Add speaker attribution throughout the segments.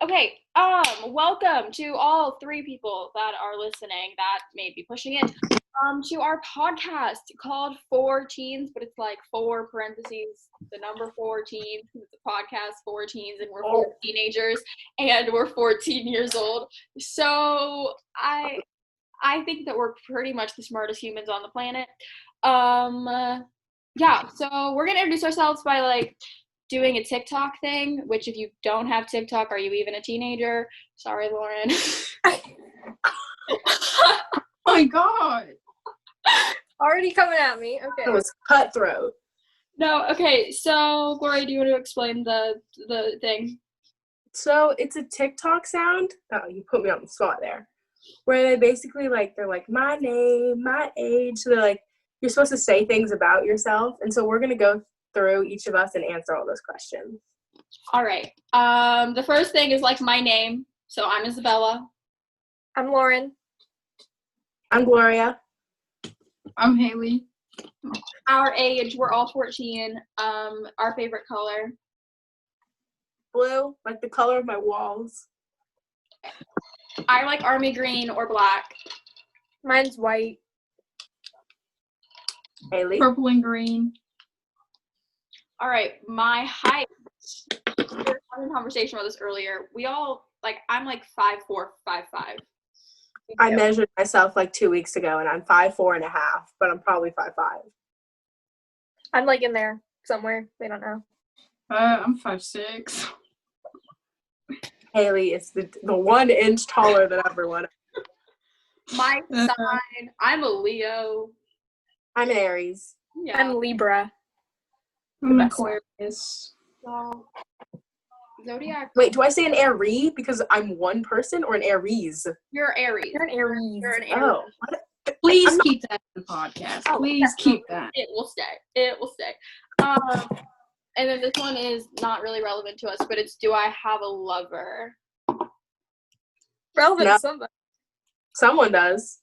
Speaker 1: Okay, welcome to all three people that are listening that may be pushing it, to our podcast called Four Teens, but it's like four parentheses, the number 14, it's a podcast, four teens, and we're four teenagers, and we're 14 years old. So I think that we're pretty much the smartest humans on the planet. Yeah, so we're gonna introduce ourselves by doing a TikTok thing, which if you don't have TikTok, are you even a teenager? Sorry, Lauren.
Speaker 2: Oh my god.
Speaker 3: Already coming at me. Okay.
Speaker 2: It was cutthroat.
Speaker 1: No, okay, so Gloria, do you want to explain the thing?
Speaker 2: So it's a TikTok sound. Oh, you put me on the spot there. Where they basically they're like, my name, my age. So they're like, you're supposed to say things about yourself. And so we're going to go through each of us and answer all those questions.
Speaker 1: All right. The first thing is my name. So I'm Isabella.
Speaker 3: I'm Lauren.
Speaker 2: I'm Gloria.
Speaker 4: I'm Haley.
Speaker 1: Our age, we're all 14. Our favorite color.
Speaker 2: Blue, like the color of my walls.
Speaker 1: I like army green or black.
Speaker 3: Mine's white.
Speaker 2: Haley.
Speaker 4: Purple and green.
Speaker 1: All right, my height. We were having a conversation about this earlier. We all, I'm 5'4", 5'5".
Speaker 2: I measured myself 2 weeks ago, and I'm 5'4.5", but I'm probably 5'5".
Speaker 3: I'm in there somewhere. They don't know.
Speaker 4: I'm 5'6".
Speaker 2: Haley is the 1 inch taller than everyone.
Speaker 1: My sign, I'm a Leo.
Speaker 2: I'm an Aries.
Speaker 1: Yeah.
Speaker 3: I'm Libra.
Speaker 4: I'm Aquarius.
Speaker 1: So, Zodiac.
Speaker 2: Wait, do I say an Aries because I'm one person, or an Aries?
Speaker 1: You're Aries.
Speaker 3: You're an Aries.
Speaker 1: You're an Aries.
Speaker 2: Oh.
Speaker 4: Please keep that in the podcast. Please keep that.
Speaker 1: It will stay. It will stay. And then this one is not really relevant to us, but it's, do I have a lover?
Speaker 3: Relevant
Speaker 2: No.
Speaker 3: to somebody.
Speaker 2: Someone does.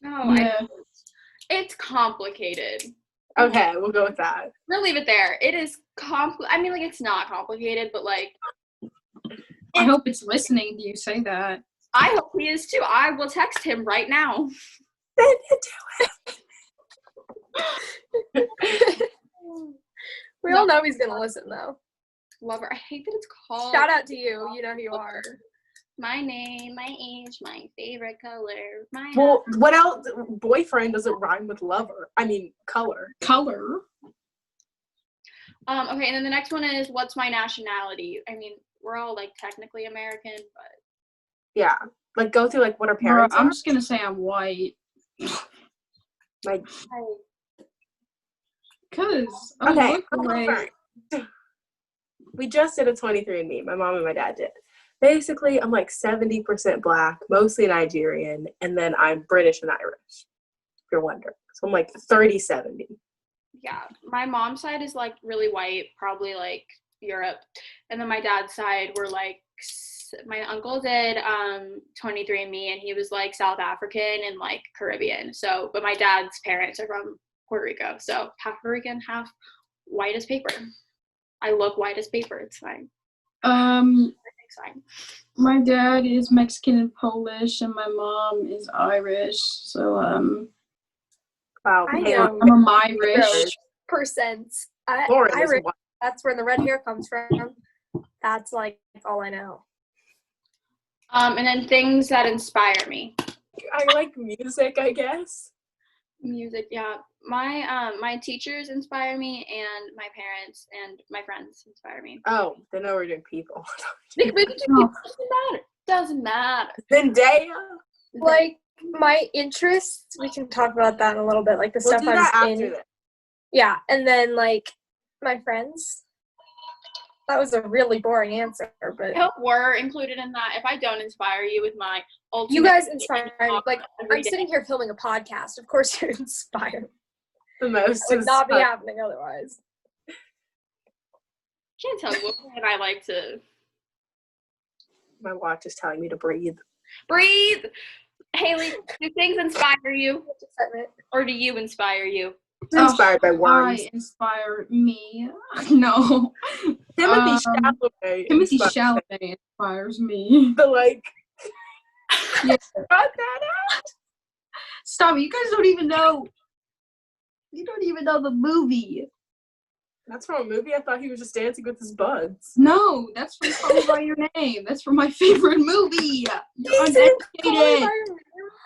Speaker 1: No,
Speaker 4: Yeah.
Speaker 1: it's complicated.
Speaker 2: Okay, we'll go with that.
Speaker 1: We'll leave it there. It is it's not complicated, but
Speaker 4: I hope it's listening to you say that.
Speaker 1: I hope he is too. I will text him right now.
Speaker 2: Then you do it.
Speaker 3: We all know he's gonna listen though.
Speaker 1: Lover. I hate that it's called.
Speaker 3: Shout out to you. You know who you are.
Speaker 1: My name, my age, my favorite color.
Speaker 2: Well, what else? Boyfriend doesn't rhyme with lover. I mean, color.
Speaker 4: Color.
Speaker 1: Okay, and then the next one is, what's my nationality? I mean, we're all technically American, but
Speaker 2: Yeah, go through what our parents
Speaker 4: I'm
Speaker 2: are.
Speaker 4: just gonna say I'm white. Cause
Speaker 2: Okay.
Speaker 4: Right.
Speaker 2: We just did a 23andMe. My mom and my dad did. Basically, I'm 70% black, mostly Nigerian, and then I'm British and Irish, if you're wondering. So I'm 30-70.
Speaker 1: yeah, my mom's side is really white, probably Europe, and then my dad's side were my uncle did 23andMe, and he was South African and Caribbean. So, but my dad's parents are from Puerto Rico, so half Puerto Rican, half white as paper. I look white as paper. It's fine. It's fine.
Speaker 4: My dad is Mexican and Polish, and my mom is Irish. So
Speaker 2: Wow.
Speaker 3: I know.
Speaker 4: I'm a Irish.
Speaker 3: Percent.
Speaker 2: Lauren is
Speaker 3: Irish.
Speaker 2: white.
Speaker 3: That's where the red hair comes from. That's all I know.
Speaker 1: And then things that inspire me.
Speaker 2: I like music, I guess.
Speaker 1: Music, yeah. My teachers inspire me, and my parents and my friends inspire me.
Speaker 2: Oh, they know we're doing people.
Speaker 1: Doesn't matter.
Speaker 2: Zendaya.
Speaker 3: My interests, we can talk about that in a little bit. The
Speaker 2: We'll
Speaker 3: stuff
Speaker 2: do that
Speaker 3: I'm
Speaker 2: after
Speaker 3: in.
Speaker 2: this.
Speaker 3: Yeah, and then my friends. That was a really boring answer, but
Speaker 1: I hope we're included in that. If I don't inspire you with my ultimate,
Speaker 3: you guys inspire me.
Speaker 1: every
Speaker 3: I'm
Speaker 1: day.
Speaker 3: sitting here filming a podcast. Of course you're inspired.
Speaker 2: The most
Speaker 3: It would not be
Speaker 2: inspiring.
Speaker 3: happening otherwise.
Speaker 1: Can't tell you what and I like to
Speaker 2: My watch is telling me to breathe.
Speaker 1: breathe. Haley, do things inspire you, or do you inspire you?
Speaker 2: It's inspired by worms.
Speaker 4: I inspire me. No.
Speaker 2: Timothy Chalamet.
Speaker 4: Timothy Chalamet inspires me.
Speaker 2: The like.
Speaker 4: Yeah.
Speaker 2: Cut that out.
Speaker 4: Stop it. You guys don't even know. You don't even know the movie.
Speaker 2: That's from a movie? I thought he was just dancing with his buds.
Speaker 4: No, that's from Call Me By Your Name. That's from my favorite movie. You're uneducated.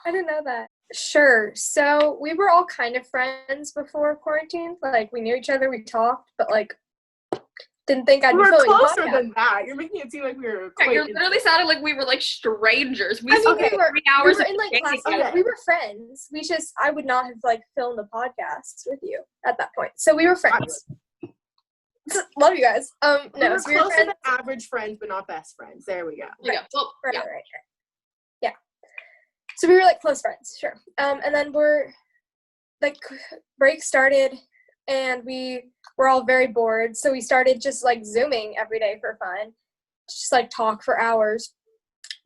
Speaker 3: I didn't know that. Sure. So we were all kind of friends before quarantine. Like, we knew each other, we talked, but like, didn't think I'd
Speaker 2: We
Speaker 3: be
Speaker 2: were
Speaker 3: filming a
Speaker 2: closer
Speaker 3: podcast.
Speaker 2: than that. You're making it seem like we were
Speaker 1: Yeah,
Speaker 2: acquaintances.
Speaker 1: you're literally sounding like we were like strangers. We
Speaker 3: I mean,
Speaker 1: spent
Speaker 3: we were
Speaker 1: 3 hours
Speaker 3: in like
Speaker 1: dating
Speaker 3: class.
Speaker 1: together.
Speaker 3: We were friends. I would not have like filmed a podcast with you at that point. So we were friends. Love you guys.
Speaker 2: We
Speaker 3: No,
Speaker 2: were
Speaker 3: so we were
Speaker 2: closer
Speaker 3: friends.
Speaker 2: than average friends, but not best friends. There we go.
Speaker 1: Yeah. Well,
Speaker 3: Right,
Speaker 1: yeah.
Speaker 3: right. Yeah. So we were like close friends, sure. And then we're like break started and we were all very bored. So we started just like Zooming every day for fun. Just like talk for hours.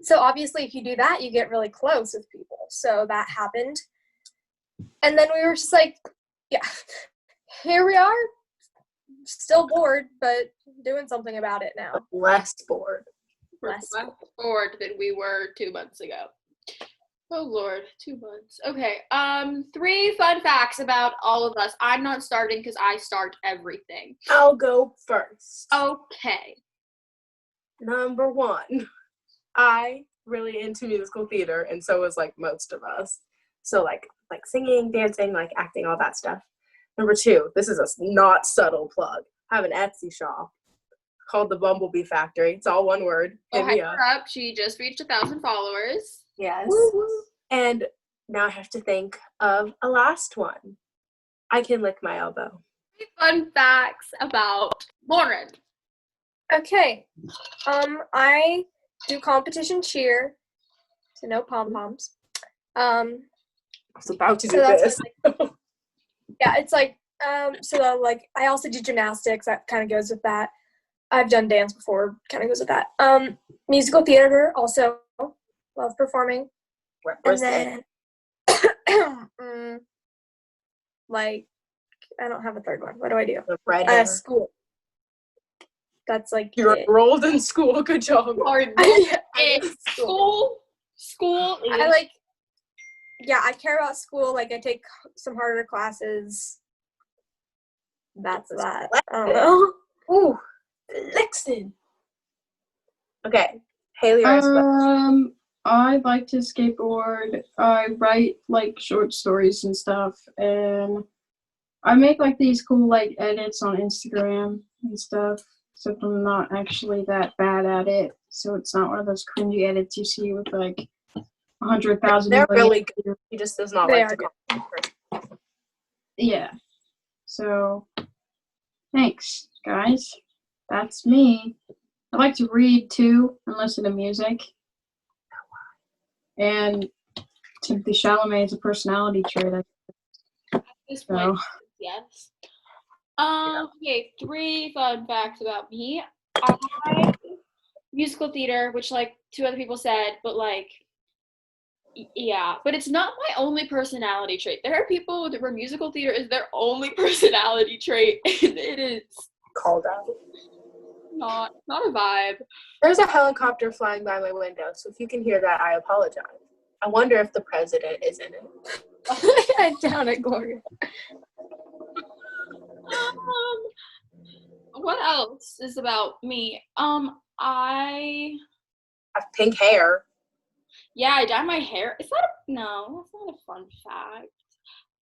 Speaker 3: So obviously if you do that, you get really close with people. So that happened. And then we were just like, yeah, here we are. Still bored, but doing something about it now.
Speaker 2: Less bored.
Speaker 1: We're
Speaker 3: Less
Speaker 1: less bored than we were 2 months ago. Oh Lord, 2 months. Okay. 3 fun facts about all of us. I'm not starting because I start everything.
Speaker 2: I'll go first.
Speaker 1: Okay.
Speaker 2: Number 1. I really into musical theater, and so is like most of us. So like singing, dancing, like acting, all that stuff. Number 2, this is a not subtle plug. I have an Etsy shop called the Bumblebee Factory. It's all one word.
Speaker 1: Oh,
Speaker 2: Hit me
Speaker 1: hype
Speaker 2: up.
Speaker 1: her up. She just reached 1,000 followers.
Speaker 2: Yes.
Speaker 1: Woo-woo.
Speaker 2: And now I have to think of a last one. I can lick my elbow.
Speaker 1: 3 fun facts about Lauren.
Speaker 3: Okay. I do competition cheer. So no pom-poms.
Speaker 2: I was about to do
Speaker 3: So that's
Speaker 2: this.
Speaker 3: yeah, it's like, so like, I also do gymnastics, that kind of goes with that. I've done dance before, kind of goes with that. Musical theater, also, love performing.
Speaker 2: Where's
Speaker 3: And then, like, I don't have a third one. What do I do?
Speaker 2: the red hair?
Speaker 3: School. That's like
Speaker 2: You're
Speaker 3: it.
Speaker 2: enrolled in school. Good job.
Speaker 1: Lauren,
Speaker 3: Yeah,
Speaker 1: school is
Speaker 3: I like, yeah, I care about school. Like, I take some harder classes. That's that. I don't know.
Speaker 2: Ooh, flexing. Okay, Haley or
Speaker 4: I like to skateboard. I write like short stories and stuff, and I make like these cool like edits on Instagram and stuff. Except I'm not actually that bad at it, so it's not one of those cringy edits you see with like 100,000.
Speaker 2: They're really good. He just does not
Speaker 3: They
Speaker 2: like
Speaker 3: are
Speaker 2: to
Speaker 3: good.
Speaker 2: comment.
Speaker 4: Yeah. So, thanks, guys. That's me. I like to read too and listen to music. And Timothy Chalamet is a personality trait.
Speaker 1: at this point. Yes. Okay, 3 fun facts about me. I musical theater, which like 2 other people said, but like yeah, but it's not my only personality trait. There are people where musical theater is their only personality trait, and it is
Speaker 2: Called out.
Speaker 1: not a vibe.
Speaker 2: There's a helicopter flying by my window, so if you can hear that, I apologize. I wonder if the president is in it.
Speaker 3: I doubt it, Gloria.
Speaker 1: What else is about me? I
Speaker 2: I have pink hair.
Speaker 1: Yeah, I dye my hair. Is that no, that's not a fun fact.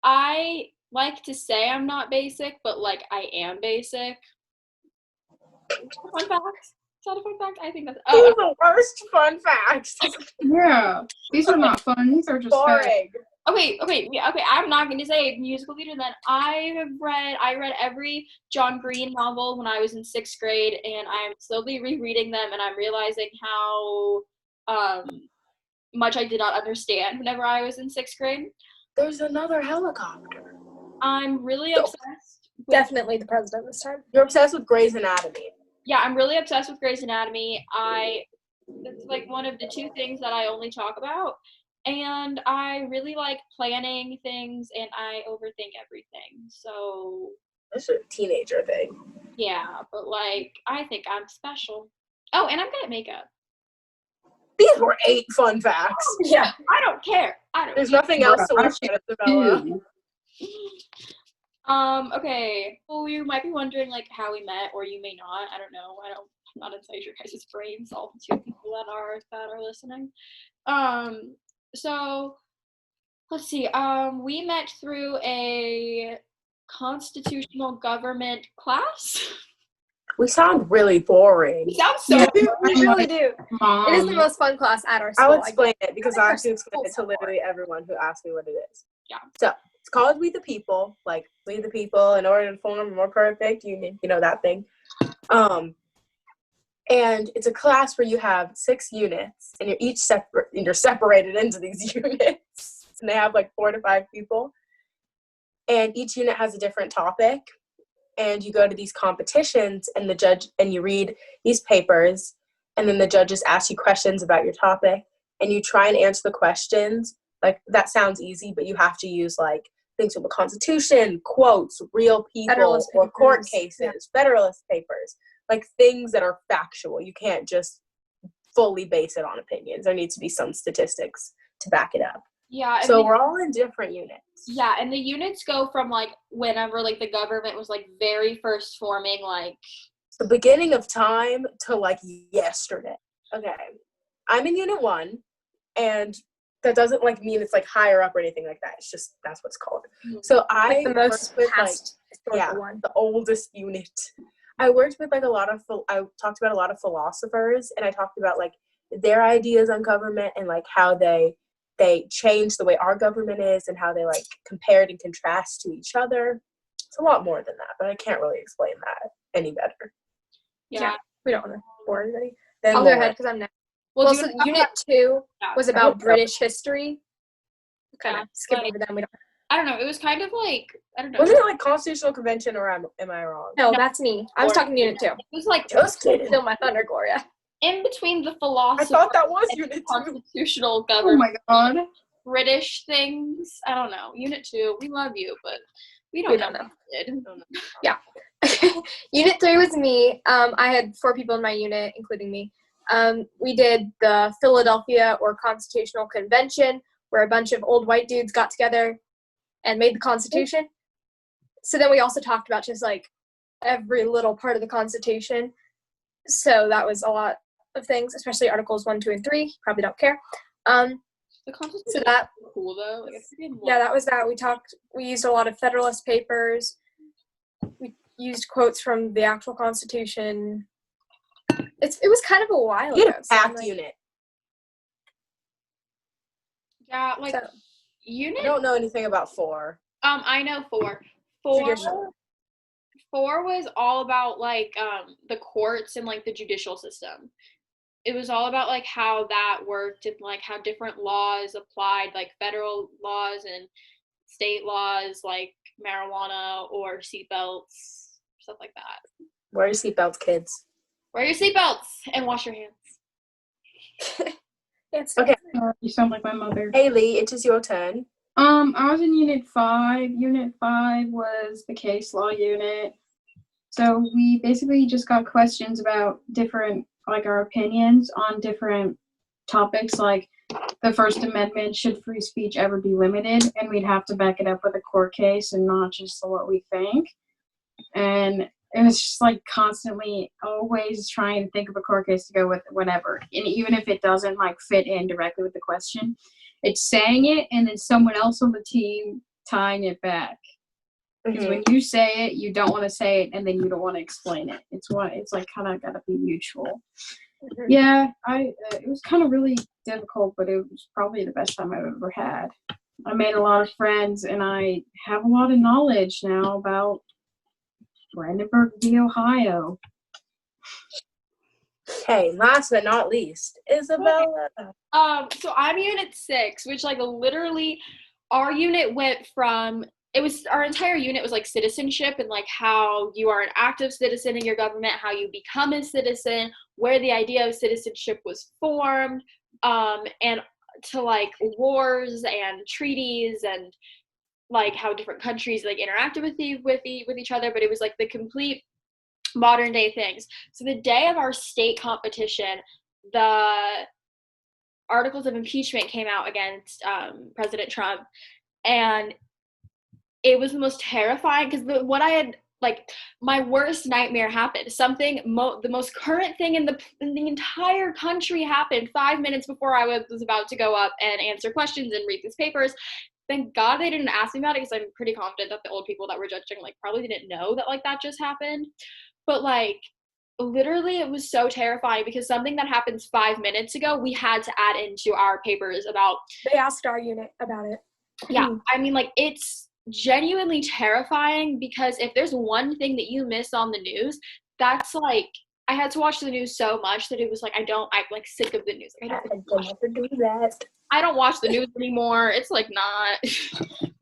Speaker 1: I like to say I'm not basic, but like I am basic. Is that a fun fact? Is that a fun fact? I think that's
Speaker 2: These are the worst fun facts.
Speaker 4: Yeah, these are not fun. These are just facts.
Speaker 2: Boring.
Speaker 1: Okay. I'm not going to say musical theater then. I read every John Green novel when I was in 6th grade, and I'm slowly rereading them, and I'm realizing how much I did not understand whenever I was in 6th grade.
Speaker 2: There's another helicopter.
Speaker 1: I'm really obsessed.
Speaker 3: Definitely the president this time.
Speaker 2: You're obsessed with Grey's Anatomy.
Speaker 1: Yeah, I'm really obsessed with Grey's Anatomy. It's like one of the 2 things that I only talk about. And I really like planning things, and I overthink everything. So
Speaker 2: That's a teenager thing.
Speaker 1: yeah, but like I think I'm special. Oh, and I'm good at makeup.
Speaker 2: These were 8 fun facts.
Speaker 3: Yeah.
Speaker 1: I don't care.
Speaker 2: There's nothing else to look at, Isabella.
Speaker 1: Okay. Well, you might be wondering like how we met, or you may not. I don't know. I'm not inside your guys' brains, all the 2 people that are listening. So let's see. We met through a constitutional government class.
Speaker 2: We sound really boring.
Speaker 1: We sound so
Speaker 4: Yeah.
Speaker 3: We really do. It is the most fun class at our school.
Speaker 2: I'll explain it because I have to
Speaker 3: Full
Speaker 2: explain it to
Speaker 3: support.
Speaker 2: literally everyone who asks me what it is.
Speaker 1: Yeah.
Speaker 2: So it's called We the People, like we the people in order to form a more perfect union, you know, that thing. And it's a class where you have 6 units and you're each separate and you're separated into these units. And they have like 4 to 5 people. And each unit has a different topic. And you go to these competitions and you read these papers, and then the judges ask you questions about your topic, and you try and answer the questions. Like, that sounds easy, but you have to use like things from the Constitution, quotes, real people,
Speaker 3: Federalist
Speaker 2: or court
Speaker 3: papers.
Speaker 2: cases, Federalist papers, like things that are factual. You can't just fully base it on opinions. There needs to be some statistics to back it up.
Speaker 1: Yeah.
Speaker 2: So we're all in different units.
Speaker 1: Yeah, and the units go from like whenever like the government was like very first forming, like
Speaker 2: The beginning of time to like yesterday. Okay. I'm in unit 1, and that doesn't like mean it's like higher up or anything like that. It's just that's what's called. So I
Speaker 3: Like the most
Speaker 2: worked with
Speaker 3: past historical
Speaker 2: yeah,
Speaker 3: one.
Speaker 2: the oldest unit. I worked with like I talked about a lot of philosophers, and I talked about like their ideas on government and like how they changed the way our government is and how they like compared and contrast to each other. It's a lot more than that, but I can't really explain that any better.
Speaker 1: yeah.
Speaker 3: We don't want to bore anybody.
Speaker 2: Then
Speaker 3: I'll go
Speaker 2: more.
Speaker 3: ahead because I'm next.
Speaker 1: Well,
Speaker 3: Well,
Speaker 1: do you
Speaker 3: so
Speaker 1: wanna talk
Speaker 3: Unit 2
Speaker 1: about-
Speaker 3: was
Speaker 2: I
Speaker 3: about
Speaker 2: hope so.
Speaker 3: British history. Kind
Speaker 1: Yeah,
Speaker 3: of skip
Speaker 1: like-
Speaker 3: over them. We don't.
Speaker 1: I don't know. It was kind of like I don't know.
Speaker 2: Wasn't it like Constitutional Convention, or am I wrong?
Speaker 3: No,
Speaker 1: No.
Speaker 3: that's me. I was talking Unit 2.
Speaker 1: It was like
Speaker 2: Just kidding.
Speaker 3: Still my thunder, Gloria.
Speaker 1: in between the
Speaker 2: I
Speaker 1: philosophy
Speaker 2: thought that was
Speaker 1: and
Speaker 2: unit 2.
Speaker 1: constitutional
Speaker 4: Oh
Speaker 1: government,
Speaker 4: my god.
Speaker 1: British things. I don't know. Unit 2, we love you, but we don't
Speaker 3: We
Speaker 1: know.
Speaker 3: don't know.
Speaker 1: what we did.
Speaker 3: Unit 3 was me. I had 4 people in my unit, including me. We did the Philadelphia or Constitutional Convention, where a bunch of old white dudes got together and made the Constitution. So then we also talked about just like every little part of the Constitution. So that was a lot of things, especially Articles 1, 2, and 3. Probably don't care.
Speaker 1: The Constitution
Speaker 3: So that
Speaker 1: was cool though. Like, it's pretty
Speaker 3: yeah, that was that. We used a lot of Federalist papers. We used quotes from the actual Constitution. It was kind of a while
Speaker 2: You
Speaker 3: ago.
Speaker 2: had a
Speaker 3: so I'm
Speaker 2: packed
Speaker 3: like-
Speaker 2: unit.
Speaker 1: Yeah, like
Speaker 3: So,
Speaker 2: I
Speaker 1: unit.
Speaker 2: don't know anything about 4.
Speaker 1: I know 4. 4.
Speaker 3: Judicial.
Speaker 1: 4 was all about like the courts and like the judicial system. It was all about like how that worked and like how different laws applied, like federal laws and state laws, like marijuana or seatbelts, stuff like that.
Speaker 2: Wear your seatbelts, kids.
Speaker 1: Wear your seatbelts and wash your hands.
Speaker 3: it's
Speaker 2: Okay.
Speaker 4: You sound like my mother.
Speaker 2: Haley, it is your turn.
Speaker 4: I was in Unit 5. Unit 5 was the case law unit. So we basically just got questions about different, like our opinions on different topics, like the First Amendment, should free speech ever be limited? And we'd have to back it up with a court case and not just what we think. And it was just like constantly always trying to think of a court case to go with whatever. And even if it doesn't like fit in directly with the question, it's saying it and then someone else on the team tying it back. Because when you say it, you don't want to say it, and then you don't want to explain it. It's like kind of got to be mutual.
Speaker 3: Mhm.
Speaker 4: Yeah, it was kind of really difficult, but it was probably the best time I've ever had. I made a lot of friends, and I have a lot of knowledge now about Brandenburg v. Ohio.
Speaker 2: Okay, last but not least, Isabella.
Speaker 1: So I'm Unit 6, which like literally our unit went from our entire unit was like citizenship and like how you are an active citizen in your government, how you become a citizen, where the idea of citizenship was formed, and to like wars and treaties and like how different countries like interacted with each other, but it was like the complete modern day things. So the day of our state competition, the articles of impeachment came out against President Trump, and it was the most terrifying because what I had like my worst nightmare happened. Something the most current thing in the entire country happened 5 minutes before I was about to go up and answer questions and read these papers. Thank God they didn't ask me about it, because I'm pretty confident that the old people that were judging like probably didn't know that like that just happened. But like literally it was so terrifying because something that happens 5 minutes ago we had to add into our papers about.
Speaker 3: They asked our unit about it.
Speaker 1: Yeah, I mean, like, it's genuinely terrifying because if there's one thing that you miss on the news, that's like, I had to watch the news so much that it was like, I'm like sick of the news. Like, I don't watch the news anymore. It's like not.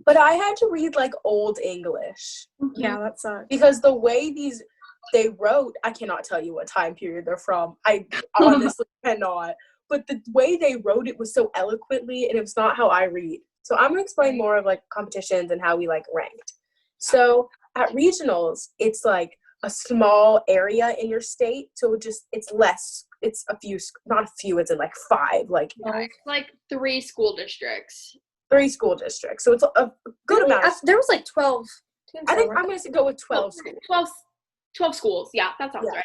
Speaker 2: But I had to read like old English.
Speaker 3: Yeah, that sucks.
Speaker 2: Because the way they wrote, I cannot tell you what time period they're from. I honestly cannot. But the way they wrote it was so eloquently, and it was not how I read. So I'm going to explain more of like competitions and how we like ranked. So at regionals, it's like a small area in your state. So it's less, it's a few, not a few, it's in like 5, like.
Speaker 1: It's like 3 school districts.
Speaker 2: 3 school districts. So it's a good amount.
Speaker 3: There was like 12 teams.
Speaker 2: I think I'm going to go with 12 schools.
Speaker 1: 12 schools. Yeah, that sounds right.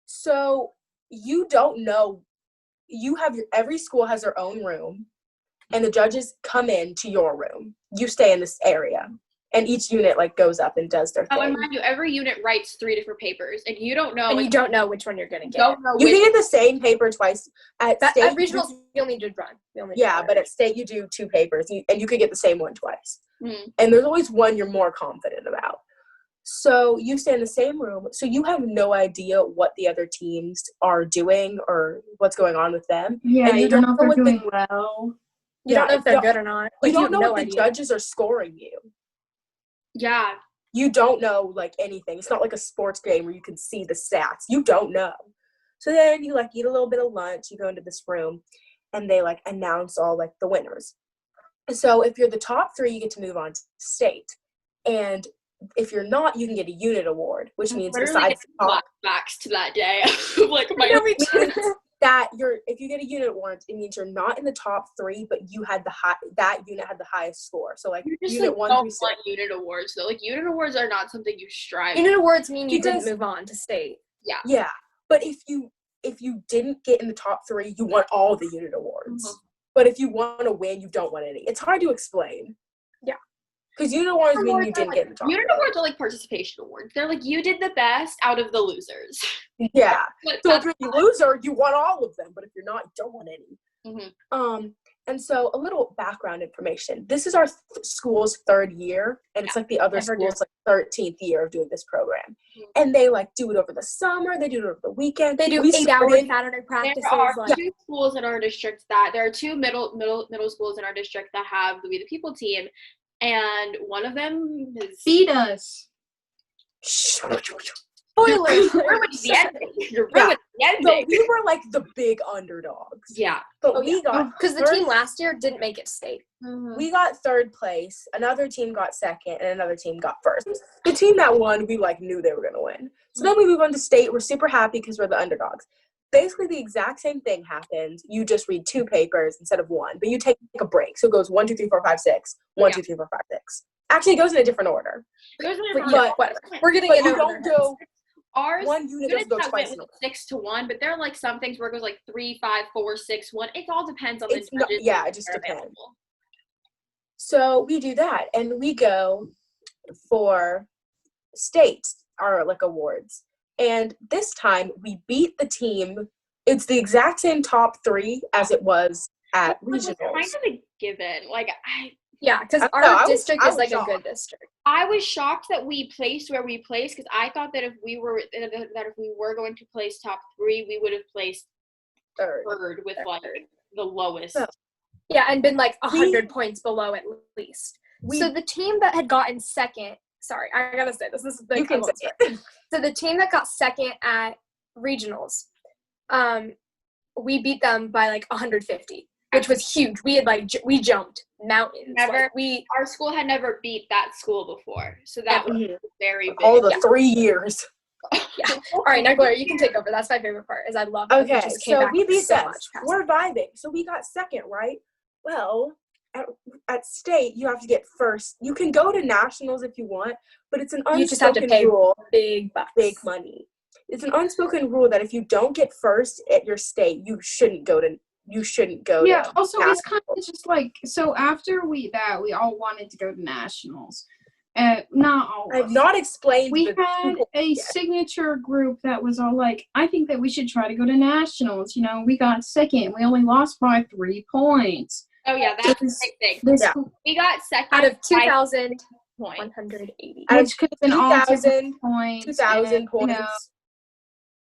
Speaker 2: So you don't know, every school has their own room, and the judges come into your room. You stay in this area, and each unit like goes up and does their thing.
Speaker 1: And mind you, every unit writes 3 different papers, and you don't know.
Speaker 3: And you don't know which one you're gonna get.
Speaker 2: You can get the same paper twice. At
Speaker 3: regionals, you only did run.
Speaker 2: But at state you do 2 papers, and you could get the same one twice.
Speaker 1: Mm-hmm.
Speaker 2: And there's always one you're more confident about. So you stay in the same room, so you have no idea what the other teams are doing or what's going on with them.
Speaker 4: Yeah,
Speaker 2: and
Speaker 4: you don't know if they're doing well.
Speaker 3: You don't know if they're good or not.
Speaker 2: You don't know what the judges are scoring you.
Speaker 1: Yeah.
Speaker 2: You don't know, like, anything. It's not like a sports game where you can see the stats. You don't know. So then you, like, eat a little bit of lunch. You go into this room, and they, like, announce all, like, the winners. So if you're the top 3, you get to move on to state. And if you're not, you can get a unit award, which means besides the top
Speaker 1: flashbacks to that day. Like my
Speaker 2: that if you get a unit award, it means you're not in the top 3, but that unit had the highest score. So like
Speaker 1: you just
Speaker 2: unit
Speaker 1: like
Speaker 2: 1
Speaker 1: don't
Speaker 2: through 6.
Speaker 1: want unit awards though. Like unit awards are not something you strive.
Speaker 3: Unit awards mean you didn't move on to state.
Speaker 1: Yeah.
Speaker 2: Yeah, but if you didn't get in the top 3, you want all the unit awards. Mm-hmm. But if you want to win, you don't want any. It's hard to explain.
Speaker 3: Yeah.
Speaker 2: Because unit awards mean you didn't get in the top.
Speaker 1: Unit awards are like participation awards. They're like you did the best out of the losers.
Speaker 2: Yeah. So if you're the loser, you want all of them. But if you're not, you don't want any.
Speaker 1: Mm-hmm.
Speaker 2: And so a little background information. This is our school's 3rd year, and it's like the other school's like 13th year of doing this program. Mm-hmm. And they like do it over the summer. They do it over the weekend.
Speaker 3: They do 8-hour Saturday practices.
Speaker 1: There are 2 schools in our district there are 2 middle schools in our district that have the We the People team. And one of them is
Speaker 4: Feed us.
Speaker 3: Spoilers.
Speaker 1: You're ruining the ending.
Speaker 2: So we were like the big underdogs.
Speaker 1: Yeah.
Speaker 2: But we got
Speaker 3: because the team last year didn't make it state.
Speaker 2: Mm-hmm. We got 3rd place. Another team got 2nd, and another team got 1st. The team that won, we like knew they were gonna win. So then we move on to state. We're super happy because we're the underdogs. Basically, the exact same thing happens. You just read 2 papers instead of 1, but you take a break. So it goes 1, 2, 3, 4, 5, 6. 1, 2, 3, 4, 5, 6. Actually, it goes in a different order.
Speaker 3: We're getting
Speaker 2: but
Speaker 3: it.
Speaker 2: You don't go.
Speaker 1: Ours,
Speaker 2: one unit doesn't go twice.
Speaker 1: 6 to 1, but there are like some things where it goes like 3, 5, 4, 6, 1. It all depends on the judges.
Speaker 2: It just depends. Available. So we do that, and we go for state, our like awards. And this time we beat the team. It's the exact same top 3 as it was at regionals.
Speaker 1: Kind of a given. Like
Speaker 3: because our district is like a good district.
Speaker 1: I was shocked that we placed where we placed because I thought that if we were going to place top 3, we would have placed third with like the lowest.
Speaker 3: Yeah, and been like 100 points below at least. So the team that had gotten 2nd. Sorry, I gotta say this. This is the
Speaker 2: you can say it.
Speaker 3: So the team that got 2nd at regionals, we beat them by like 150. which was huge. We had we jumped mountains.
Speaker 1: Never.
Speaker 3: Like,
Speaker 1: Our school had never beat that school before, so that was very big.
Speaker 2: All the 3 years.
Speaker 3: Yeah. All right, now Gloria, you can take over. That's my favorite part. Is I love.
Speaker 2: Okay,
Speaker 3: just came
Speaker 2: so
Speaker 3: back
Speaker 2: we beat
Speaker 3: so
Speaker 2: them.
Speaker 3: much past
Speaker 2: We're vibing. So we got second, right? Well, at state, you have to get first. You can go to nationals if you want, but it's an unspoken
Speaker 3: you just have to pay
Speaker 2: rule.
Speaker 3: big bucks.
Speaker 2: Big money. It's an unspoken rule that if you don't get first at your state, you shouldn't go to.
Speaker 4: Yeah. Also,
Speaker 2: nationals.
Speaker 4: it's kind of just like, so after we all wanted to go to nationals. Not all of
Speaker 2: I've
Speaker 4: us.
Speaker 2: not explained.
Speaker 4: We had a signature group that was all like, I think that we should try to go to nationals. You know, we got second. We only lost by 3 points.
Speaker 1: Oh yeah, that's a big thing.
Speaker 2: Yeah.
Speaker 1: We got second
Speaker 3: Out of
Speaker 1: by
Speaker 3: 2,180.
Speaker 4: Which could have been all
Speaker 2: 2,000
Speaker 4: points.
Speaker 2: 2,000 points.
Speaker 4: You know,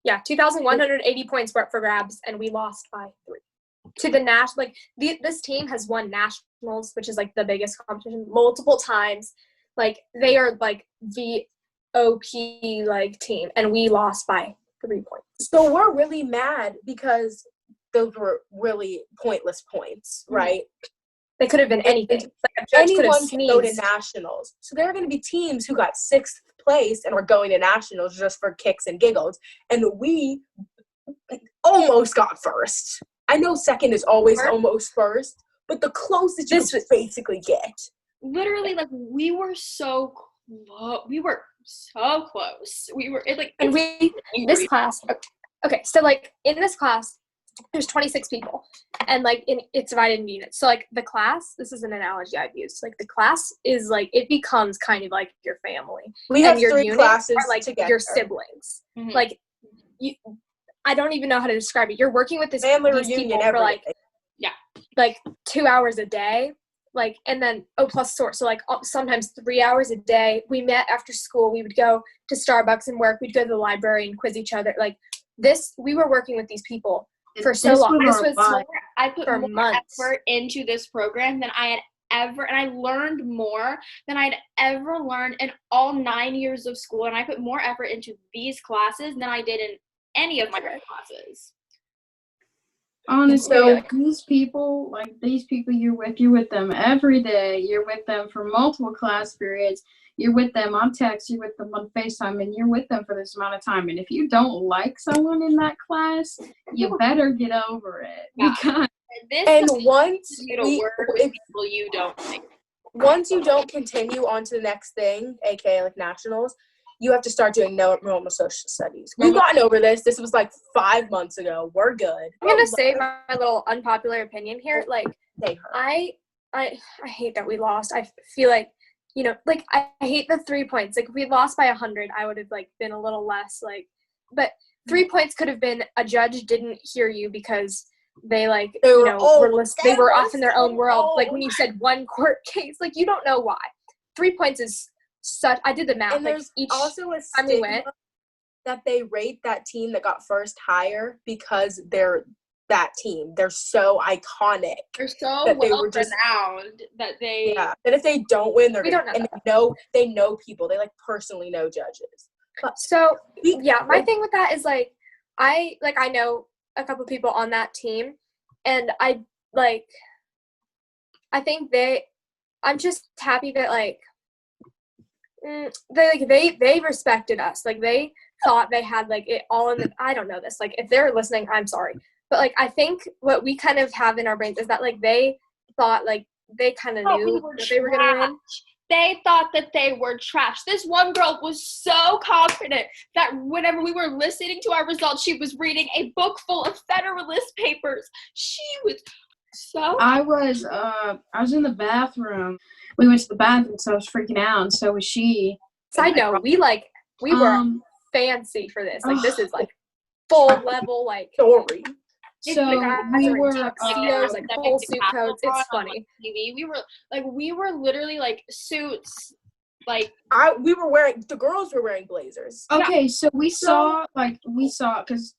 Speaker 3: Yeah, 2,180 points were up for grabs, and we lost by 3. To the national, this team has won nationals, which is the biggest competition, multiple times. They are the OP team, and we lost by 3 points.
Speaker 2: So we're really mad because those were really pointless points, right?
Speaker 3: They could have been anything. A judge could have
Speaker 2: Anyone can go to
Speaker 3: sneezed.
Speaker 2: nationals. So there are going to be teams who got 6th place and were going to nationals just for kicks and giggles, and we almost got first. I know second is always almost first, but the closest you could basically get.
Speaker 1: Literally, we were so close. We were so close. We were
Speaker 3: And this class. Okay, so in this class, there's 26 people, and it's divided into units. So the class. This is an analogy I've used. The class is it becomes kind of like your family.
Speaker 2: We
Speaker 3: and
Speaker 2: have
Speaker 3: your
Speaker 2: 3
Speaker 3: units
Speaker 2: classes
Speaker 3: are
Speaker 2: together.
Speaker 3: your siblings.
Speaker 1: Mhm.
Speaker 3: I don't even know how to describe it. You're working with these
Speaker 2: family
Speaker 3: people
Speaker 2: reunion
Speaker 3: for
Speaker 2: every day.
Speaker 3: 2 hours a day, and then plus source. So sometimes 3 hours a day. We met after school. We would go to Starbucks and work. We'd go to the library and quiz each other. We were working with these people for so long.
Speaker 1: I put more
Speaker 3: months.
Speaker 1: effort into this program than I had ever, and I learned more than I'd ever learned in all 9 years of school. And I put more effort into these classes than I did in any of my other classes.
Speaker 4: Honestly, these people, you're with them every day. You're with them for multiple class periods. You're with them on text. You're with them on FaceTime, and you're with them for this amount of time. And if you don't like someone in that class, you better get over it.
Speaker 1: Yeah.
Speaker 4: Because
Speaker 2: once
Speaker 1: people you don't like.
Speaker 2: Once you don't continue on to the next thing, aka nationals, you have to start doing normal social studies. We've gotten over this. This was 5 months ago. We're good.
Speaker 3: I'm gonna say my little unpopular opinion here. I hate that we lost. I feel I hate the 3 points. If we lost by 100, I would have been a little less but 3 points could have been a judge didn't hear you because they they were off in their own world. When you said one court case, you don't know why. 3 points is such. I did the math.
Speaker 2: And there's
Speaker 3: each
Speaker 2: also a
Speaker 3: time we went
Speaker 2: that they rate that team that got first higher because they're that team. They're so iconic.
Speaker 1: They're so well renowned that they.
Speaker 2: Yeah. That if they don't win,
Speaker 3: we don't know.
Speaker 2: They know people. They personally know judges.
Speaker 3: So my thing with that is I know a couple people on that team, and I think I'm just happy that they respected us. They thought they had it all in the. I don't know this. If they're listening, I'm sorry, but I think what we kind of have in our brains is that they thought they kind of knew that they were gonna win.
Speaker 1: They thought that they were trash. This one girl was so confident that whenever we were listening to our results, she was reading a book full of Federalist papers. She was so.
Speaker 4: I was in the bathroom. We went to the bathroom, so I was freaking out, and so was she.
Speaker 3: Side note, we were fancy for this. This is full level
Speaker 2: story.
Speaker 4: So we were
Speaker 3: tuxedos, full suit coats. It's funny.
Speaker 1: TV. We were literally suits.
Speaker 2: We were wearing. The girls were wearing blazers.
Speaker 4: Okay, so we saw because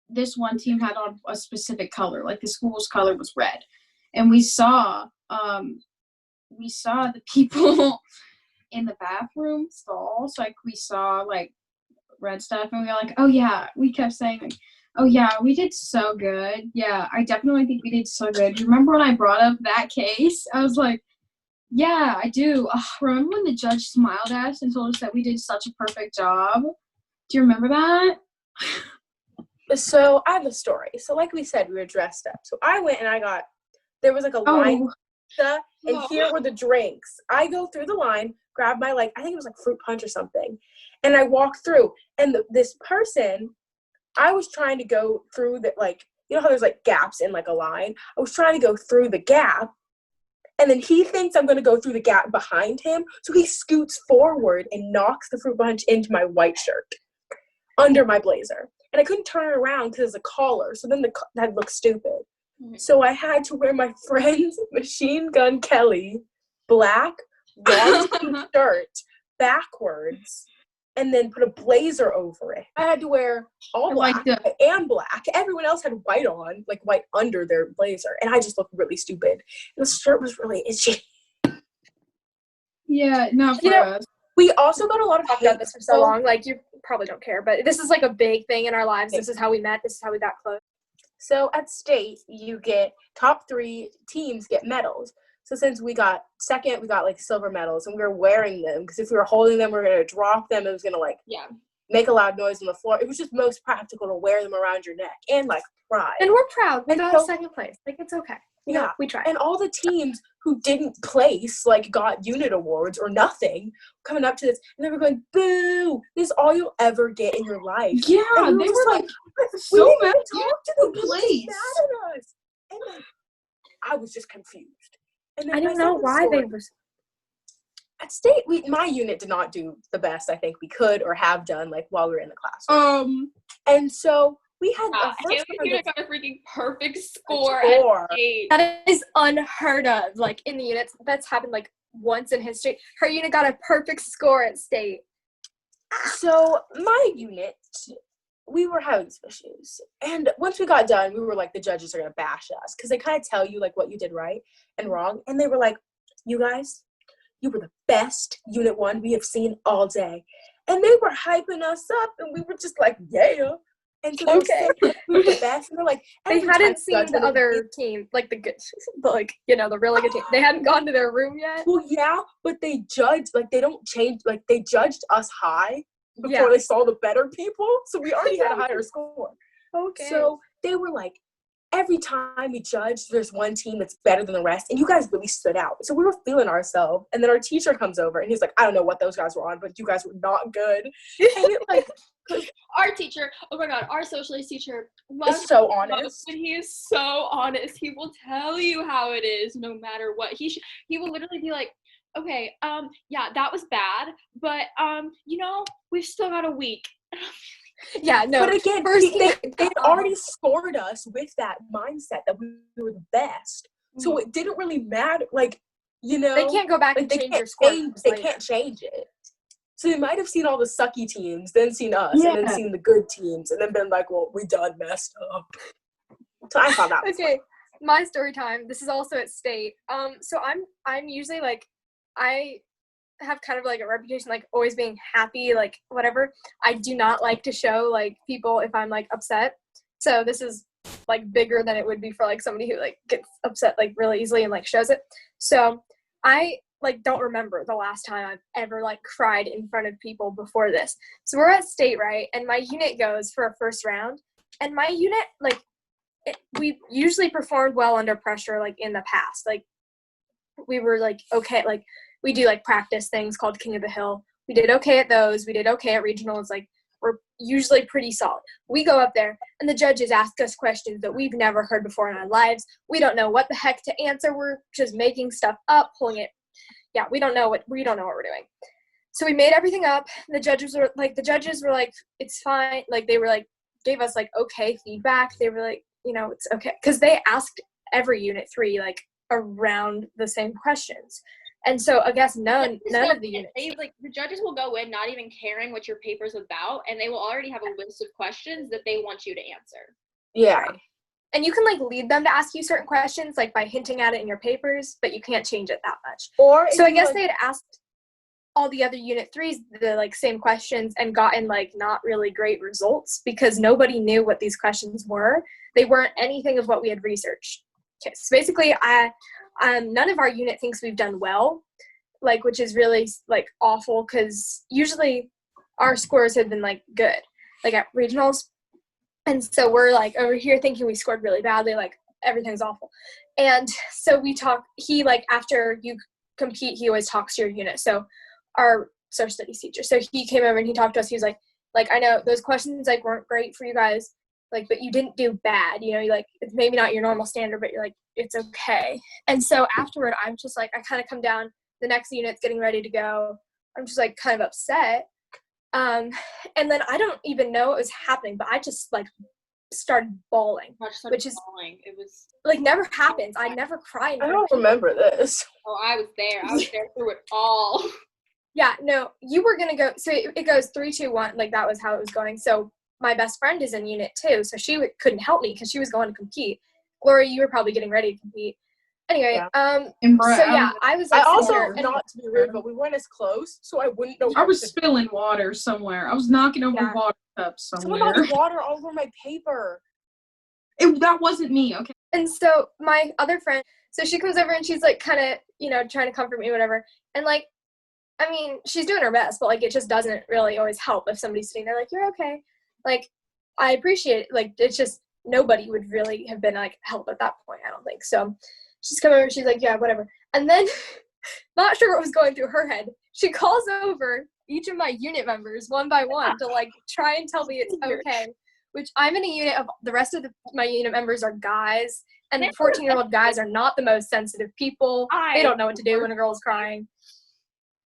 Speaker 4: this one team had on a specific color, the school's color was red, and we saw the people in the bathroom stalls. We saw red stuff, and we were oh yeah. We kept saying Oh, yeah, we did so good. Yeah, I definitely think we did so good. Remember when I brought up that case? I was like, yeah, I do. Ugh, remember when the judge smiled at us and told us that we did such a perfect job? Do you remember that?
Speaker 2: So I have a story. So like we said, we were dressed up. So I went and there was like a line,
Speaker 4: Oh,
Speaker 2: and here were the drinks. I go through the line, grab my I think it was like fruit punch or something, and I walk through. And this person, I was trying to go through the you know how there's like gaps in like a line. I was trying to go through the gap, and then he thinks I'm going to go through the gap behind him, so he scoots forward and knocks the fruit punch into my white shirt under my blazer. And I couldn't turn it around because it's a collar, so then that looked stupid. So I had to wear my friend's Machine Gun Kelly black long sleeve shirt backwards and then put a blazer over it. I had to wear all black and black. Everyone else had white on, like white under their blazer, and I just looked really stupid. And the shirt was really itchy.
Speaker 4: Yeah, not for us.
Speaker 2: We also got a lot of
Speaker 3: talked about this for so long. Like, you probably don't care, but this is like a big thing in our lives. This is how we met. This is how we got close.
Speaker 2: So at state, you get top 3 teams get medals. So since we got second, we got like silver medals, and we were wearing them because if we were holding them, we were gonna drop them. It was gonna make a loud noise on the floor. It was just most practical to wear them around your neck and like pride.
Speaker 3: And we're proud. We got second place. Like, it's okay.
Speaker 2: Yeah,
Speaker 3: we tried.
Speaker 2: And all the teams who didn't place, like, got unit awards or nothing, coming up to this, and they were going, boo, this is all you'll ever get in your life.
Speaker 4: Yeah, and they were like so mad
Speaker 2: talk to the place. Mad at us. And then I was just confused. And then
Speaker 3: I don't know why they were.
Speaker 2: At state, my unit did not do the best I think we could or have done, like, while we were in the class. And so we had
Speaker 1: Haley's unit got a freaking perfect score.
Speaker 3: That is unheard of. Like, in the units, that's happened like once in history. Her unit got a perfect score at state.
Speaker 2: So my unit, we were having some issues, and once we got done, we were like, the judges are gonna bash us because they kind of tell you like what you did right and wrong, and they were like, you guys, you were the best unit 1 we have seen all day, and they were hyping us up, and we were just like, yeah. And so we were the best. And they're like,
Speaker 3: they hadn't seen the other team, like the good, like, you know, the really good team. They hadn't gone to their room yet.
Speaker 2: Well, yeah, but they judged, like, they don't change, like, they judged us high before they saw the better people. So we already had a higher score.
Speaker 3: Okay.
Speaker 2: So they were like, every time we judged, there's one team that's better than the rest, and you guys really stood out. So we were feeling ourselves, and then our teacher comes over, and he's like, I don't know what those guys were on, but you guys were not good. And it, like,
Speaker 1: our teacher, oh my god, our socialist teacher
Speaker 2: is so honest.
Speaker 1: And he is so honest. He will tell you how it is, no matter what. He will literally be like, okay, yeah, that was bad, but you know, we've still got a week.
Speaker 3: Yeah, no.
Speaker 2: But again, they already scored us with that mindset that we were the best. So it didn't really matter. Like, you know,
Speaker 3: they can't go back and change your score.
Speaker 2: They can't change it. So they might have seen all the sucky teams, then seen us, and then seen the good teams, and then been like, well, we done messed up. So I thought that was
Speaker 3: okay. Fun. My story time. This is also at state. So I'm usually like, I have kind of like a reputation like always being happy, like whatever. I do not like to show like people if I'm like upset. So this is like bigger than it would be for like somebody who like gets upset like really easily and like shows it. So I like don't remember the last time I've ever like cried in front of people before this. So we're at state, right? And my unit goes for a first round, and my unit like we usually performed well under pressure like in the past. Like we were like okay, like we do like practice things called King of the Hill. We did okay at those. We did okay at regionals. Like we're usually pretty solid. We go up there and the judges ask us questions that we've never heard before in our lives. We don't know what the heck to answer. We're just making stuff up, pulling it. Yeah, we don't know what we're doing. So we made everything up. The judges were like, it's fine. Like they were like, gave us like okay feedback. They were like, you know, it's okay. Because they asked every unit 3 like around the same questions. And so I guess none of the units.
Speaker 1: The judges will go in not even caring what your paper's about, and they will already have a list of questions that they want you to answer.
Speaker 2: Yeah.
Speaker 3: Right. And you can like lead them to ask you certain questions like by hinting at it in your papers, but you can't change it that much.
Speaker 2: Or
Speaker 3: so I guess they had asked. all the other unit 3s the like same questions and gotten like not really great results because nobody knew what these questions were. They weren't anything of what we had researched. Okay, so basically none of our unit thinks we've done well, like, which is really like awful because usually our scores have been like good, like at regionals. And so we're like over here thinking we scored really badly, like everything's awful. And so he like after you compete, he always talks to your unit. So our social studies teacher, so he came over and he talked to us. He was like I know those questions like weren't great for you guys, like, but you didn't do bad, you know, you like, it's maybe not your normal standard, but you're like, it's okay. And so afterward, I'm just like, I kind of come down, the next unit's getting ready to go. I'm just like kind of upset. And then I don't even know what was happening, but I just like started bawling, which is
Speaker 1: bawling. It was
Speaker 3: like never happens. I never cry.
Speaker 2: I don't remember this.
Speaker 1: Oh, I was there. I was there through it all.
Speaker 3: Yeah, no, you were gonna go. So it goes 3, 2, 1. Like that was how it was going. So my best friend is in unit 2, so she couldn't help me because she was going to compete. Gloria, you were probably getting ready to compete. Anyway,
Speaker 2: Yeah.
Speaker 3: so yeah, I was like,
Speaker 2: I also,
Speaker 3: scared.
Speaker 2: not to be rude, but we weren't as close, so I wouldn't know.
Speaker 4: I was spilling water somewhere. I was knocking over water cups
Speaker 2: Someone
Speaker 4: somewhere.
Speaker 2: knocked water all over my paper.
Speaker 4: That wasn't me, okay?
Speaker 3: And so my other friend, so she comes over and she's like kind of, you know, trying to comfort me, whatever. And like, I mean, she's doing her best, but like it just doesn't really always help if somebody's sitting there like, you're okay. Like, I appreciate it. Like, it's just nobody would really have been like help at that point, I don't think. So she's coming over, she's like, yeah, whatever. And then, not sure what was going through her head, she calls over each of my unit members one by one to like try and tell me it's okay. Which I'm in a unit of the rest of my unit members are guys, and 14-year-old guys are not the most sensitive people. They don't know what to do when a girl's crying.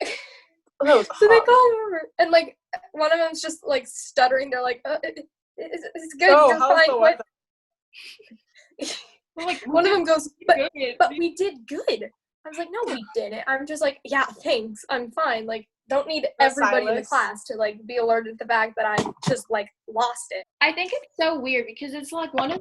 Speaker 3: So they call over, and like one of them's just like stuttering. They're like, "It's good, you're fine." Like one of them goes, "But we did good." I was like, "No, we didn't." I'm just like, "Yeah, thanks, I'm fine." Like, don't need everybody in the class to like be alerted to the fact that I just like lost it.
Speaker 1: I think it's so weird because it's like one of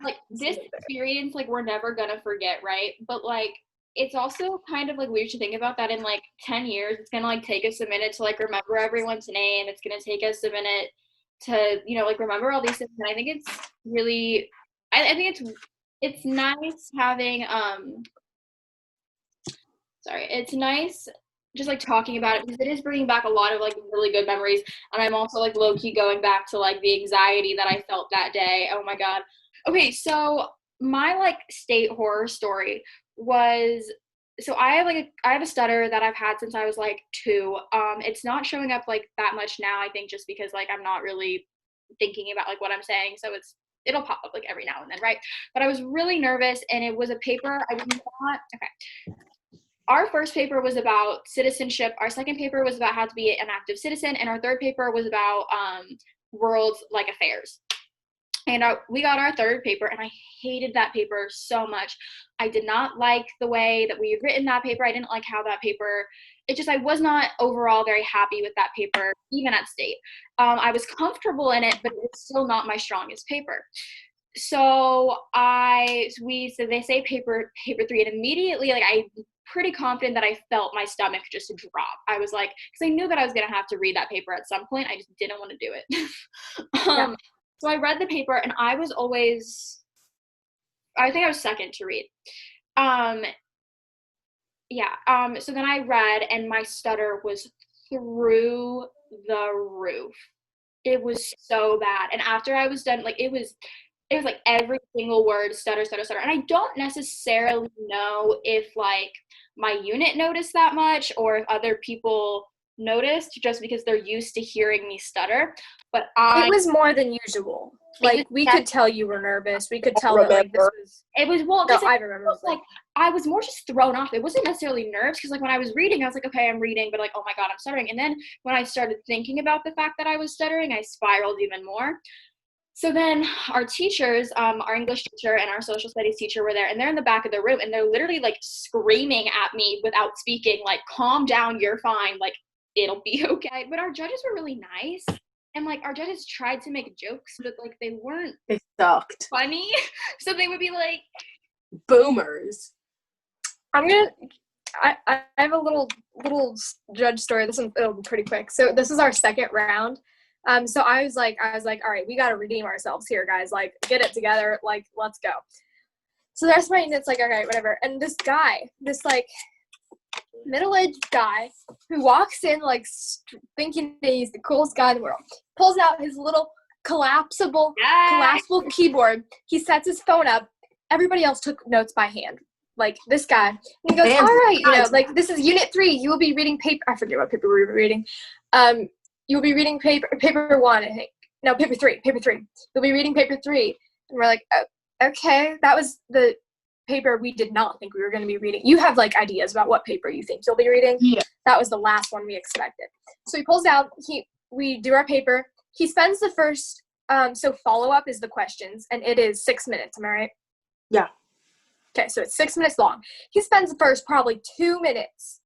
Speaker 1: like this experience like we're never gonna forget, right? But like it's also kind of like weird to think about that in like 10 years it's gonna like take us a minute to like remember everyone's name. It's gonna take us a minute to, you know, like remember all these things. And I think it's really I think it's nice having it's nice just like talking about it because it is bringing back a lot of like really good memories. And I'm also like low-key going back to like the anxiety that I felt that day. Oh my god. Okay, so my like state horror story was, so I have a stutter that I've had since I was like 2. It's not showing up like that much now, I think, just because like I'm not really thinking about like what I'm saying, so it'll pop up like every now and then, right? But I was really nervous, and it was a paper I was not okay. Our first paper was about citizenship. Our second paper was about how to be an active citizen, and our third paper was about world like affairs. And we got our third paper, and I hated that paper so much. I did not like the way that we had written that paper. I didn't like how that paper, I was not overall very happy with that paper, even at state. I was comfortable in it, but it was still not my strongest paper. So they say paper 3, and immediately, like, I'm pretty confident that I felt my stomach just drop. I was like, because I knew that I was going to have to read that paper at some point. I just didn't want to do it. So I read the paper, and I think I was second to read. So then I read, and my stutter was through the roof. It was so bad. And after I was done, like, it was like every single word, stutter, stutter, stutter. And I don't necessarily know if like my unit noticed that much or if other people noticed just because they're used to hearing me stutter. But
Speaker 3: it was more than usual. Like, we could tell you were nervous. We could tell that like this was.
Speaker 1: It was
Speaker 3: I remember.
Speaker 1: Like I was more just thrown off. It wasn't necessarily nerves because like when I was reading, I was like, okay, I'm reading, but like, oh my god, I'm stuttering. And then when I started thinking about the fact that I was stuttering, I spiraled even more. So then our teachers, our English teacher and our social studies teacher were there, and they're in the back of the room, and they're literally like screaming at me without speaking, like, calm down, you're fine, like, it'll be okay. But our judges were really nice, and like our judges tried to make jokes, but like they
Speaker 2: sucked.
Speaker 1: Funny. So they would be like,
Speaker 2: boomers.
Speaker 3: I'm gonna I have a little judge story. This one, it'll be pretty quick. So this is our second round. So I was like, all right, we got to redeem ourselves here, guys. Like, get it together. Like, let's go. So the rest of my unit's like, okay, whatever. And this guy, this like middle-aged guy who walks in like thinking that he's the coolest guy in the world, pulls out his little collapsible keyboard. He sets his phone up. Everybody else took notes by hand. Like this guy. And he goes, all right, you know, like this is unit 3. You will be reading paper. I forget what paper we were reading. You will be reading paper 1, I think. No, paper 3. You'll be reading paper 3. And we're like, oh, okay. That was the paper we did not think we were going to be reading. You have like ideas about what paper you think you'll be reading? Yeah. That was the last one we expected. So he pulls out, we do our paper. He spends the first, so follow-up is the questions, and it is 6 minutes, am I right?
Speaker 2: Yeah.
Speaker 3: Okay, so it's 6 minutes long. He spends the first probably 2 minutes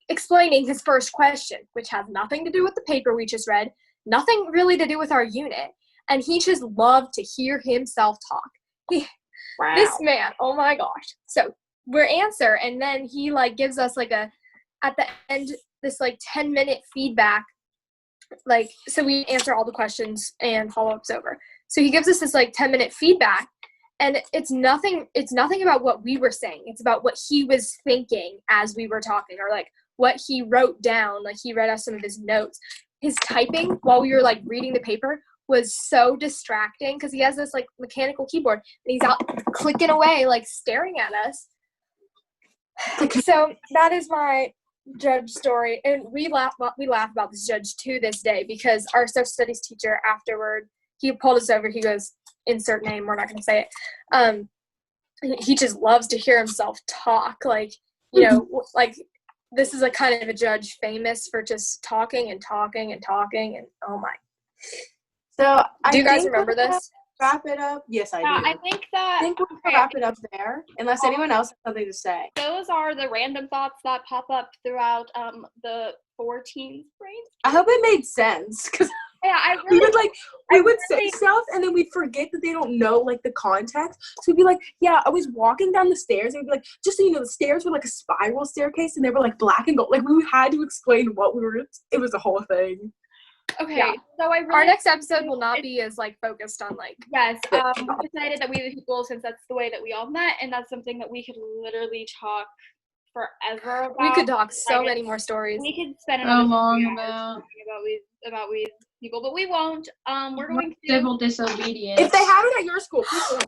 Speaker 3: explaining his first question, which has nothing to do with the paper we just read, nothing really to do with our unit, and he just loved to hear himself talk. Wow. This man, oh my gosh. So we're answer, and then he like gives us like at the end, this like 10-minute feedback. Like, so we answer all the questions and follow-ups over. So he gives us this like 10-minute feedback, and it's nothing about what we were saying. It's about what he was thinking as we were talking, or like what he wrote down. Like he read us some of his notes. His typing while we were like reading the paper was so distracting because he has this like mechanical keyboard and he's out clicking away, like staring at us. So that is my judge story, and we laugh about this judge to this day because our social studies teacher afterward, he pulled us over. He goes, insert name, we're not going to say it. He just loves to hear himself talk. Like, you know, like this is a kind of a judge famous for just talking and talking and talking, and oh my.
Speaker 2: So
Speaker 3: do you guys remember this?
Speaker 2: Wrap it up. Yes, I do.
Speaker 1: I think
Speaker 2: we're gonna wrap it up there, unless anyone else has something to say.
Speaker 1: Those are the random thoughts that pop up throughout the 14 brains.
Speaker 2: I hope it made sense, because
Speaker 1: yeah,
Speaker 2: we would say stuff and then we'd forget that they don't know like the context. So we'd be like, yeah, I was walking down the stairs, and we'd be like, just so you know, the stairs were like a spiral staircase and they were like black and gold. Like we had to explain what we were. It was a whole thing.
Speaker 1: Okay, yeah. So
Speaker 3: our next episode will not be as like focused on like.
Speaker 1: Yes, we decided that we the people, since that's the way that we all met, and that's something that we could literally talk forever about.
Speaker 3: We could talk so many more stories.
Speaker 1: We could spend
Speaker 4: so long
Speaker 1: about we people, but we won't. We're going to
Speaker 4: civil disobedience.
Speaker 2: If they have it at your school,
Speaker 1: oh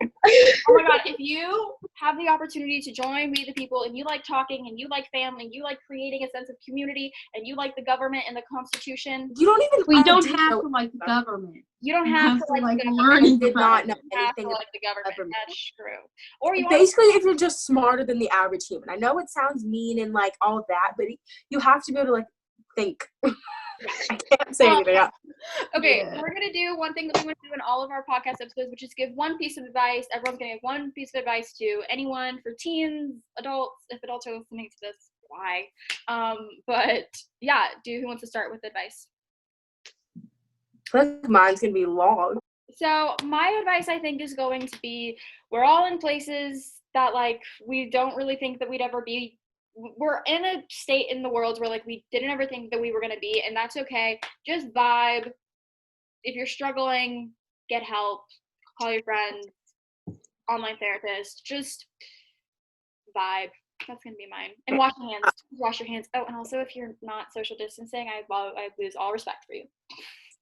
Speaker 1: my god! If you have the opportunity to join We the People, and you like talking, and you like family, and you like creating a sense of community, and you like the government and the Constitution,
Speaker 2: you don't even.
Speaker 4: We don't have to like the government.
Speaker 1: You don't have to like the
Speaker 4: learn.
Speaker 1: government.
Speaker 2: Did not know
Speaker 1: You have
Speaker 2: anything
Speaker 1: to like the government. That's true. Or you
Speaker 2: basically, if you're just smarter than the average human. I know it sounds mean and like all of that, but you have to be able to like think. I can't say anything else.
Speaker 1: Okay, we're going to do one thing that we want to do in all of our podcast episodes, which is give one piece of advice. Everyone's going to give one piece of advice to anyone, for teens, adults. If adults are listening to this, why? But yeah, who wants to start with advice?
Speaker 2: I feel like mine's going to be long.
Speaker 1: So my advice, I think, is going to be, we're all in places that like we don't really think that we'd ever be. We're in a state in the world where like we didn't ever think that we were going to be, and that's okay. Just vibe. If you're struggling, get help, call your friends, online therapist, just vibe. That's going to be mine. And wash your hands. Wash your hands. Oh, and also if you're not social distancing, I lose all respect for you.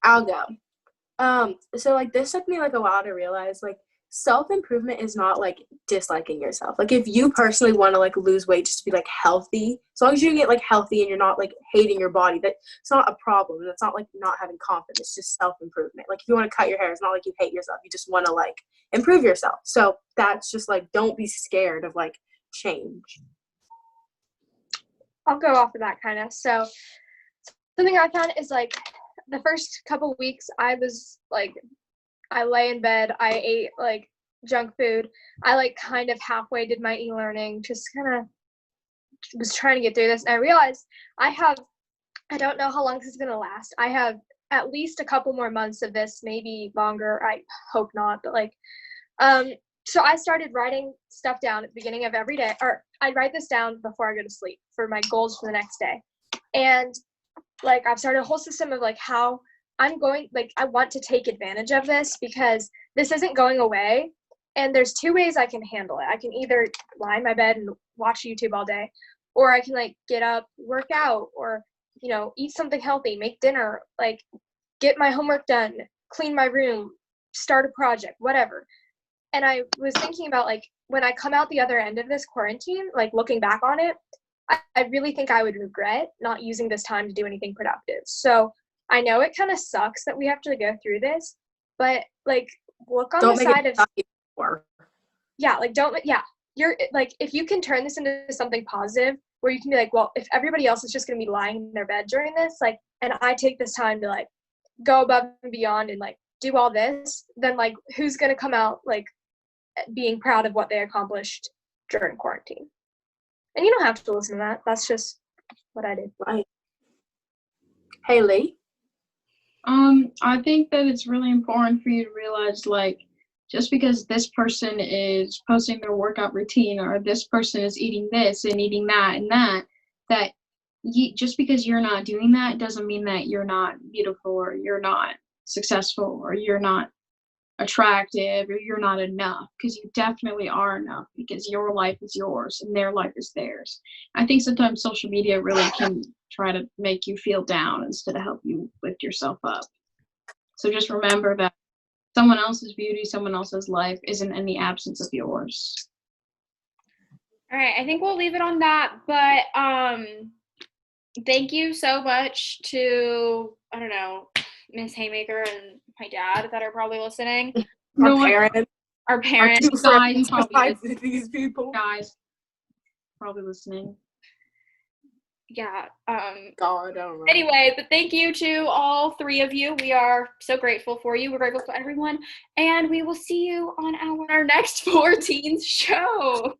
Speaker 2: I'll go. So like this took me like a while to realize like self-improvement is not like disliking yourself. Like if you personally want to like lose weight just to be like healthy, as long as you get like healthy and you're not like hating your body, that's not a problem. That's not like not having confidence. It's just self-improvement. Like if you want to cut your hair, it's not like you hate yourself. You just want to like improve yourself. So that's just like, don't be scared of like change.
Speaker 3: I'll go off of that kind of. So something I found is like the first couple weeks I was like, I lay in bed, I ate like junk food. I like kind of halfway did my e-learning, just kind of was trying to get through this. And I realized I don't know how long this is going to last. I have at least a couple more months of this, maybe longer. I hope not, but like, so I started writing stuff down at the beginning of every day, or I'd write this down before I go to sleep for my goals for the next day. And like I've started a whole system of like how I'm going, like I want to take advantage of this because this isn't going away. And there's two ways I can handle it. I can either lie in my bed and watch YouTube all day, or I can like get up, work out, or, you know, eat something healthy, make dinner, like get my homework done, clean my room, start a project, whatever. And I was thinking about like when I come out the other end of this quarantine, like looking back on it, I really think I would regret not using this time to do anything productive. So I know it kind of sucks that we have to go through this, but like look on the side of yeah, like don't yeah. You're like if you can turn this into something positive where you can be like, well, if everybody else is just gonna be lying in their bed during this, like, and I take this time to like go above and beyond and like do all this, then like who's gonna come out like being proud of what they accomplished during quarantine? And you don't have to listen to that. That's just what I did.
Speaker 2: Right. Hey, Lee.
Speaker 4: I think that it's really important for you to realize, like, just because this person is posting their workout routine or this person is eating this and eating that and that just because you're not doing that doesn't mean that you're not beautiful or you're not successful or you're not attractive or you're not enough, because you definitely are enough, because your life is yours and their life is theirs. I think sometimes social media really can try to make you feel down instead of help you lift yourself up. So just remember that someone else's beauty, someone else's life isn't in the absence of yours.
Speaker 1: All right, I think we'll leave it on that, but thank you so much to, I don't know, Miss Haymaker and my dad that are probably listening. Our parents.
Speaker 2: These people.
Speaker 4: Guys, probably listening.
Speaker 1: Yeah.
Speaker 2: God, I don't know.
Speaker 1: Anyway, but thank you to all three of you. We are so grateful for you. We're grateful for everyone. And we will see you on our next 14th show.